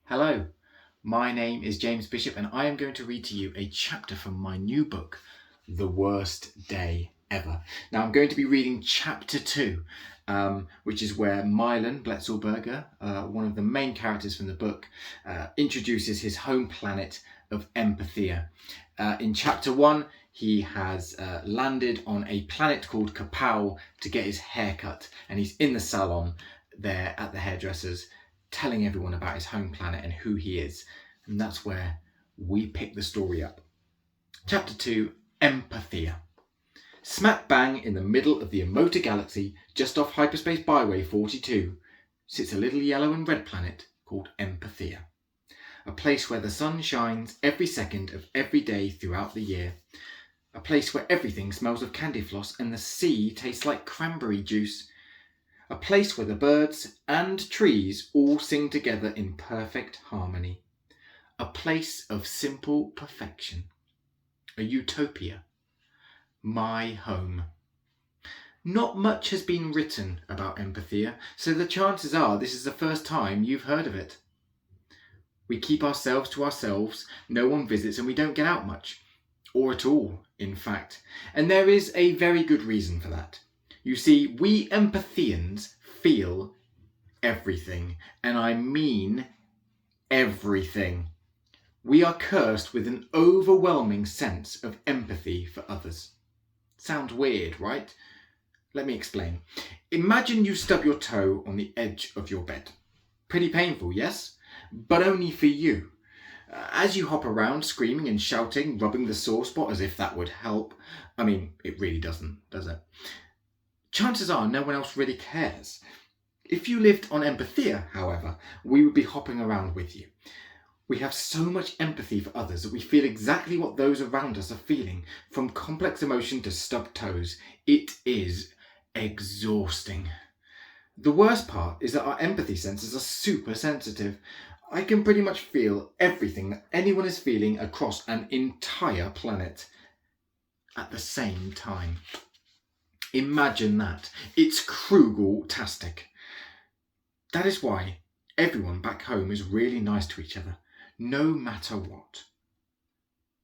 Hello, my name is James Bishop and I am going to read to you a chapter from my new book, The Worst Day Ever. Now I'm going to be reading chapter 2, which is where Milan Bletzelberger, one of the main characters from the book, introduces his home planet of Empathia. In chapter 1, he has landed on a planet called Kapow to get his hair cut, and he's in the salon there at the hairdresser's, telling everyone about his home planet and who he is. And that's where we pick the story up. Chapter 2, Empathia. Smack bang in the middle of the Emota Galaxy, just off Hyperspace Byway 42, sits a little yellow and red planet called Empathia. A place where the sun shines every second of every day throughout the year. A place where everything smells of candy floss and the sea tastes like cranberry juice. A place where the birds and trees all sing together in perfect harmony. A place of simple perfection. A utopia. My home. Not much has been written about Empathia, so the chances are this is the first time you've heard of it. We keep ourselves to ourselves, no one visits, and we don't get out much. Or at all, in fact. And there is a very good reason for that. You see, we Empathians feel everything, and I mean everything. We are cursed with an overwhelming sense of empathy for others. Sounds weird, right? Let me explain. Imagine you stub your toe on the edge of your bed. Pretty painful, yes? But only for you. As you hop around screaming and shouting, rubbing the sore spot as if that would help. I mean, it really doesn't, does it? Chances are no one else really cares. If you lived on Empathia, however, we would be hopping around with you. We have so much empathy for others that we feel exactly what those around us are feeling, from complex emotion to stubbed toes. It is exhausting. The worst part is that our empathy senses are super sensitive. I can pretty much feel everything that anyone is feeling across an entire planet at the same time. Imagine that. It's Krugel-tastic. That is why everyone back home is really nice to each other, no matter what.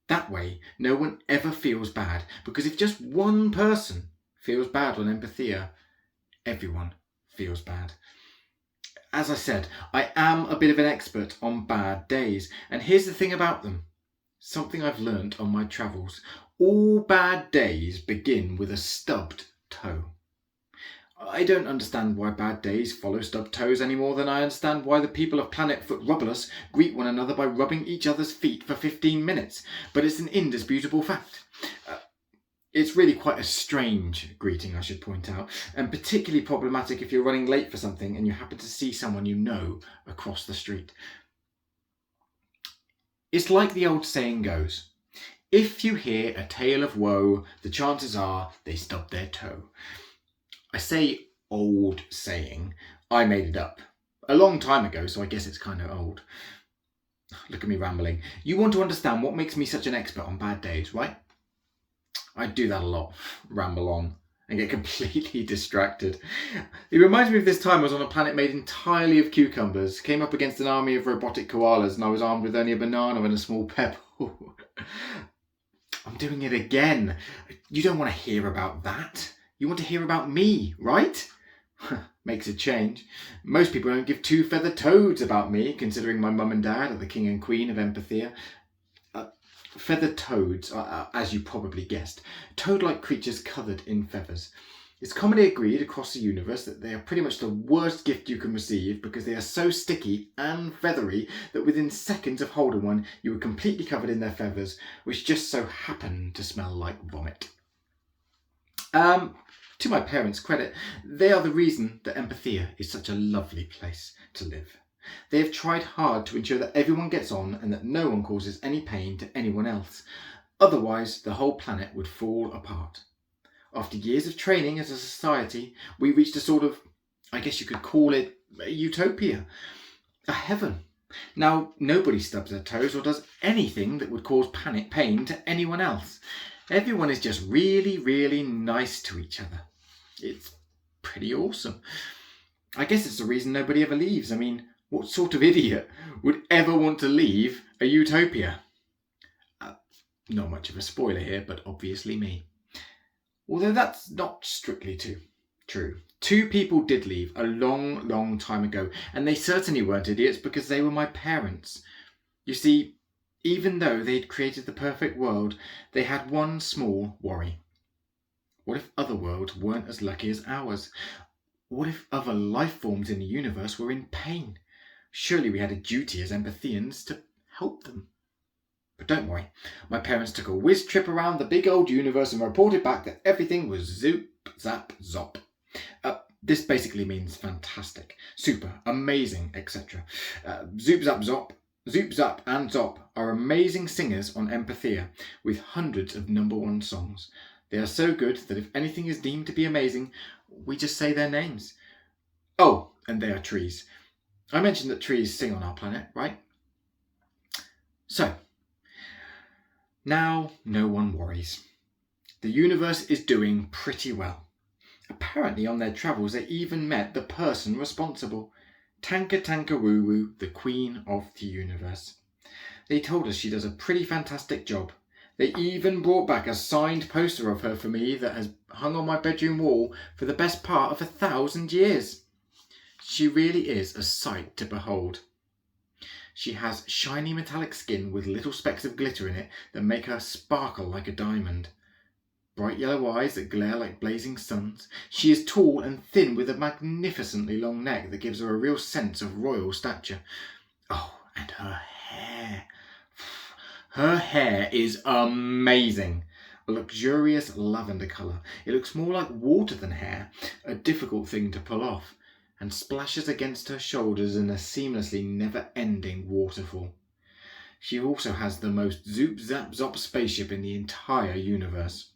That way, no one ever feels bad, because if just one person feels bad on Empathia, everyone feels bad. As I said, I am a bit of an expert on bad days, and here's the thing about them. Something I've learnt on my travels. All bad days begin with a stubbed toe. I don't understand why bad days follow stubbed toes any more than I understand why the people of planet Foot Rubberless greet one another by rubbing each other's feet for 15 minutes, but it's an indisputable fact. It's really quite a strange greeting, I should point out, and particularly problematic if you're running late for something and you happen to see someone you know across the street. It's like the old saying goes, if you hear a tale of woe, the chances are they stubbed their toe. I say old saying, I made it up a long time ago, so I guess it's kind of old. Look at me rambling. You want to understand what makes me such an expert on bad days, right? I do that a lot, ramble on, and get completely distracted. It reminds me of this time I was on a planet made entirely of cucumbers, came up against an army of robotic koalas, and I was armed with only a banana and a small pebble. I'm doing it again. You don't want to hear about that. You want to hear about me, right? Makes a change. Most people don't give two feathered toads about me, considering my mum and dad are the king and queen of Empathia. Feathered toads are, as you probably guessed, toad-like creatures covered in feathers. It's commonly agreed across the universe that they are pretty much the worst gift you can receive because they are so sticky and feathery that within seconds of holding one, you are completely covered in their feathers, which just so happen to smell like vomit. To my parents' credit, they are the reason that Empathia is such a lovely place to live. They have tried hard to ensure that everyone gets on and that no one causes any pain to anyone else. Otherwise, the whole planet would fall apart. After years of training as a society, we reached a sort of, I guess you could call it, a utopia. A heaven. Now, nobody stubs their toes or does anything that would cause pain to anyone else. Everyone is just really, really nice to each other. It's pretty awesome. I guess it's the reason nobody ever leaves. I mean, What sort of idiot would ever want to leave a utopia? Not much of a spoiler here, but obviously me. Although that's not strictly true. Two people did leave a long, long time ago, and they certainly weren't idiots because they were my parents. You see, even though they'd created the perfect world, they had one small worry. What if other worlds weren't as lucky as ours? What if other life forms in the universe were in pain? Surely we had a duty as empatheians to help them. But don't worry, my parents took a whiz trip around the big old universe and reported back that everything was zoop, zap, zop. This basically means fantastic, super, amazing, etc. Zoop, zap, zop, Zoop, Zap and Zop are amazing singers on Empathia with hundreds of #1 songs. They are so good that if anything is deemed to be amazing, we just say their names. Oh, and they are trees. I mentioned that trees sing on our planet, right? So, now no one worries. The universe is doing pretty well. Apparently on their travels they even met the person responsible, Tanka Tanka Woo Woo, the Queen of the Universe. They told us she does a pretty fantastic job. They even brought back a signed poster of her for me that has hung on my bedroom wall for the best part of 1,000 years. She really is a sight to behold. She has shiny metallic skin with little specks of glitter in it that make her sparkle like a diamond. Bright yellow eyes that glare like blazing suns. She is tall and thin with a magnificently long neck that gives her a real sense of royal stature. Oh, and her hair. Her hair is amazing. A luxurious lavender colour. It looks more like water than hair, a difficult thing to pull off, and splashes against her shoulders in a seamlessly never-ending waterfall. She also has the most zoop zap zop spaceship in the entire universe.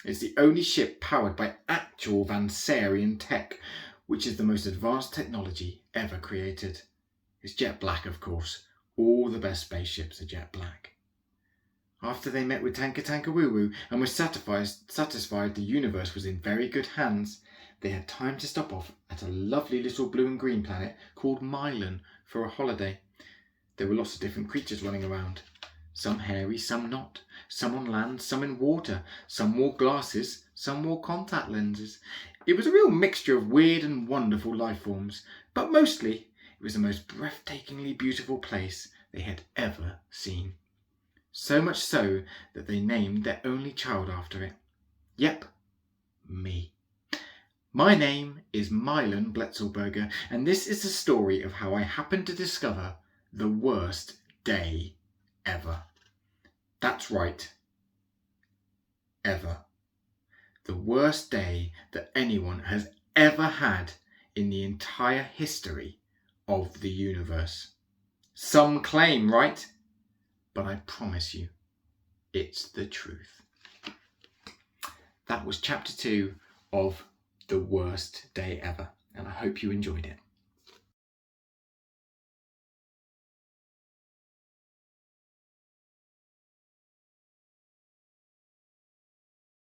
It's the only ship powered by actual Vansarian tech, which is the most advanced technology ever created. It's jet black, of course. All the best spaceships are jet black. After they met with Tanka Tanka Woo Woo and were satisfied the universe was in very good hands, they had time to stop off at a lovely little blue and green planet called Mylan for a holiday. There were lots of different creatures running around. Some hairy, some not. Some on land, some in water. Some wore glasses, some wore contact lenses. It was a real mixture of weird and wonderful life forms, but mostly it was the most breathtakingly beautiful place they had ever seen. So much so that they named their only child after it. Yep, me. My name is Mylan Bletzelberger, and this is the story of how I happened to discover the worst day ever. That's right. Ever. The worst day that anyone has ever had in the entire history of the universe. Some claim, right? But I promise you, it's the truth. That was chapter 2 of The Worst Day Ever, and I hope you enjoyed it.